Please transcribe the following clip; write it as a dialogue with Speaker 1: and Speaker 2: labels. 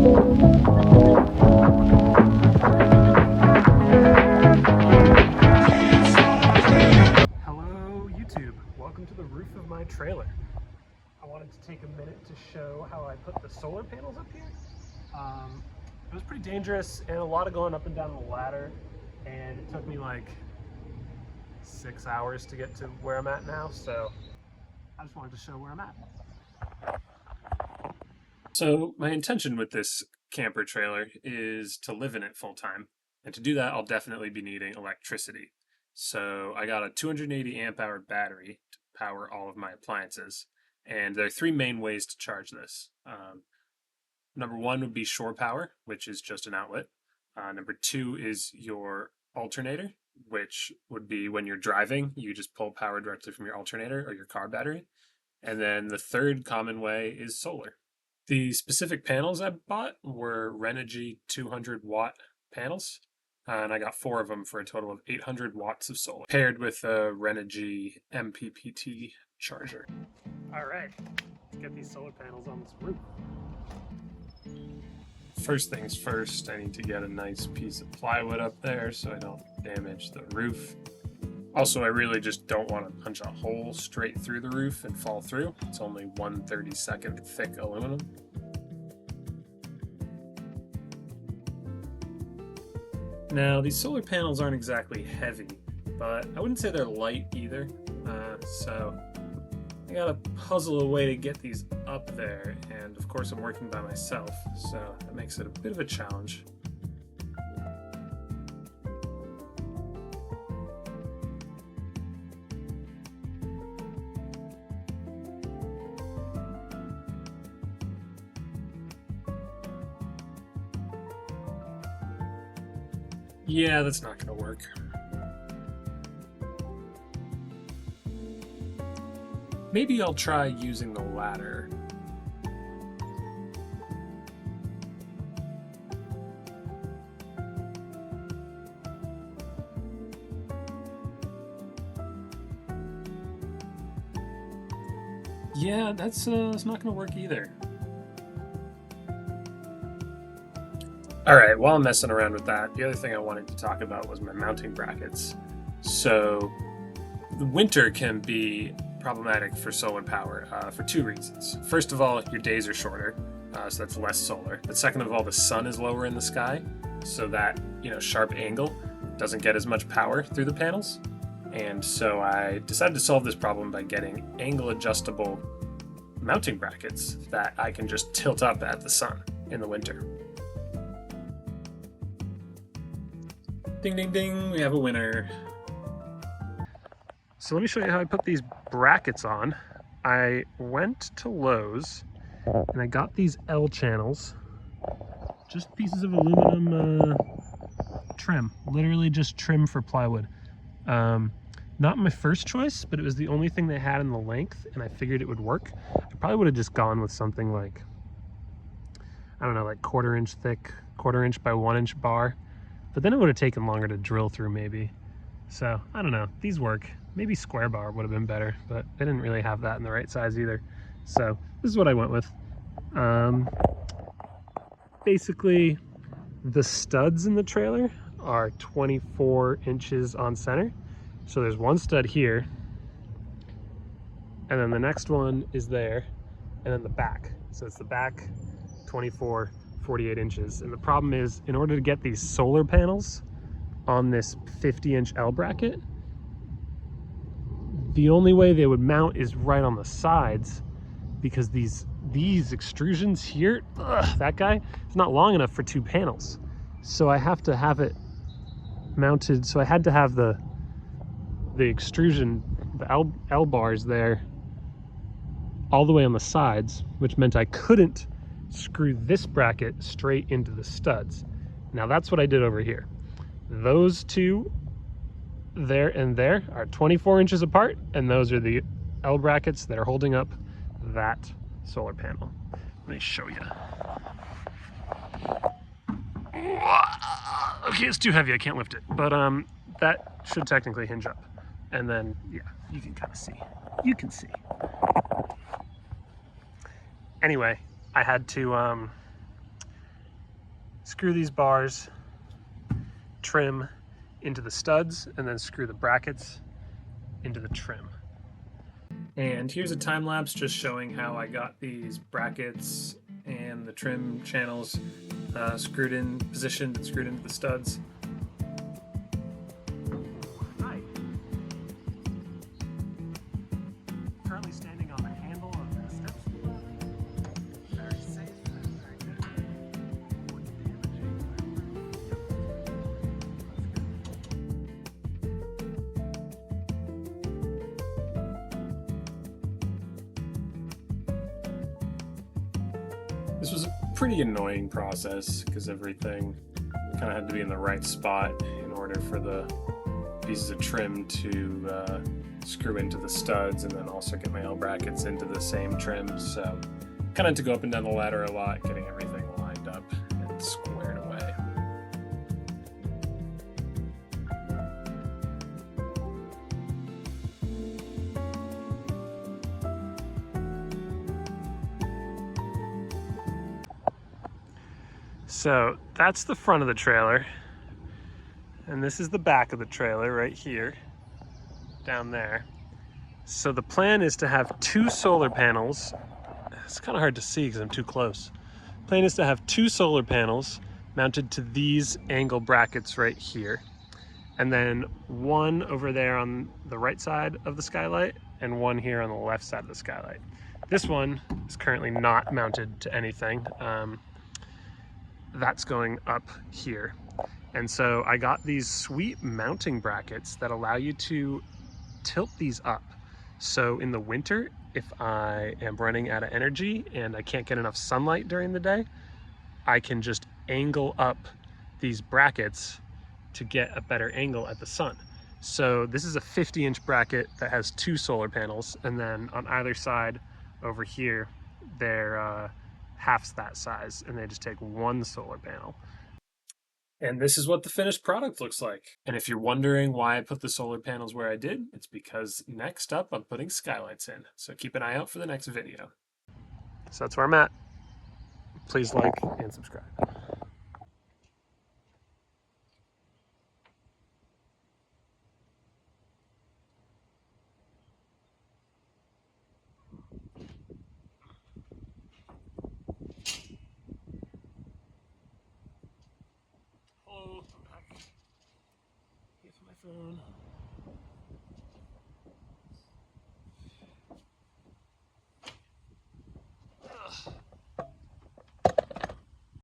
Speaker 1: Hello YouTube, welcome to the roof of my trailer. I wanted to take a minute to show how I put the solar panels up here. It was pretty dangerous and a lot of going up and down the ladder, and it took me like 6 hours to get to where I'm at now, so I just wanted to show where I'm at. So my intention with this camper trailer is to live in it full time, and to do that I'll definitely be needing electricity. So I got a 280 amp hour battery to power all of my appliances, and there are three main ways to charge this. Number one would be shore power, which is just an outlet. Number two is your alternator, which would be when you're driving, you just pull power directly from your alternator or your car battery. And then the third common way is solar. The specific panels I bought were Renogy 200 watt panels, and I got 4 of them for a total of 800 watts of solar, paired with a Renogy MPPT charger. All right, let's get these solar panels on this roof. First things first, I need to get a nice piece of plywood up there so I don't damage the roof. Also, I really just don't want to punch a hole straight through the roof and fall through. It's only 1/32 thick aluminum. Now, these solar panels aren't exactly heavy, but I wouldn't say they're light either. So I gotta puzzle a way to get these up there, and of course I'm working by myself, so that makes it a bit of a challenge. Yeah, that's not gonna work. Maybe I'll try using the ladder. Yeah, that's not gonna work either. Alright, while I'm messing around with that, the other thing I wanted to talk about was my mounting brackets. So, the winter can be problematic for solar power for 2 reasons. First of all, your days are shorter, so that's less solar. But second of all, the sun is lower in the sky, so that, sharp angle doesn't get as much power through the panels. And so I decided to solve this problem by getting angle adjustable mounting brackets that I can just tilt up at the sun in the winter. Ding, ding, ding, we have a winner. So let me show you how I put these brackets on. I went to Lowe's and I got these L channels, just pieces of aluminum trim, literally just trim for plywood. Not my first choice, but it was the only thing they had in the length, and I figured it would work. I probably would have just gone with something like, I don't know, like 1/4 inch thick, 1/4 inch by 1 inch bar, but then it would have taken longer to drill through maybe. So I don't know, these work. Maybe square bar would have been better, but they didn't really have that in the right size either. So this is what I went with. Basically, the studs in the trailer are 24 inches on center. So there's one stud here, and then the next one is there, and then the back. So it's the back, 24, 48 inches. And the problem is, in order to get these solar panels on this 50-inch L bracket, the only way they would mount is right on the sides, because these extrusions here, that guy, is not long enough for 2 panels. So I have to have it mounted, so I had to have the extrusion, the L bars there all the way on the sides, which meant I couldn't screw this bracket straight into the studs. Now that's what I did over here. Those two there and there are 24 inches apart, and those are the L brackets that are holding up that solar panel. Let me show you. Okay, it's too heavy, I can't lift it, but that should technically hinge up. And then, yeah, you can kind of see. You can see. Anyway, I had to screw these bars, trim into the studs, and then screw the brackets into the trim. And here's a time lapse just showing how I got these brackets and the trim channels screwed in, positioned and screwed into the studs. Hi. Currently standing on the handle of the steps. Very safe and very good. This was a pretty annoying process because everything kind of had to be in the right spot in order for the pieces of trim to screw into the studs, and then also get my L brackets into the same trim. So kind of had to go up and down the ladder a lot, getting everything lined up and squared away. So that's the front of the trailer, and this is the back of the trailer right here, down there. So the plan is to have 2 solar panels. It's kind of hard to see because I'm too close. Plan is to have 2 solar panels mounted to these angle brackets right here, and then one over there on the right side of the skylight and one here on the left side of the skylight. This one is currently not mounted to anything. That's going up here. And so I got these sweet mounting brackets that allow you to tilt these up. So in the winter, if I am running out of energy and I can't get enough sunlight during the day, I can just angle up these brackets to get a better angle at the sun. So this is a 50-inch bracket that has 2 solar panels, and then on either side over here, they're half that size, and they just take 1 solar panel. And this is what the finished product looks like. And if you're wondering why I put the solar panels where I did, it's because next up I'm putting skylights in. So keep an eye out for the next video. So that's where I'm at. Please like and subscribe. Hello, I'm back. Here's my phone.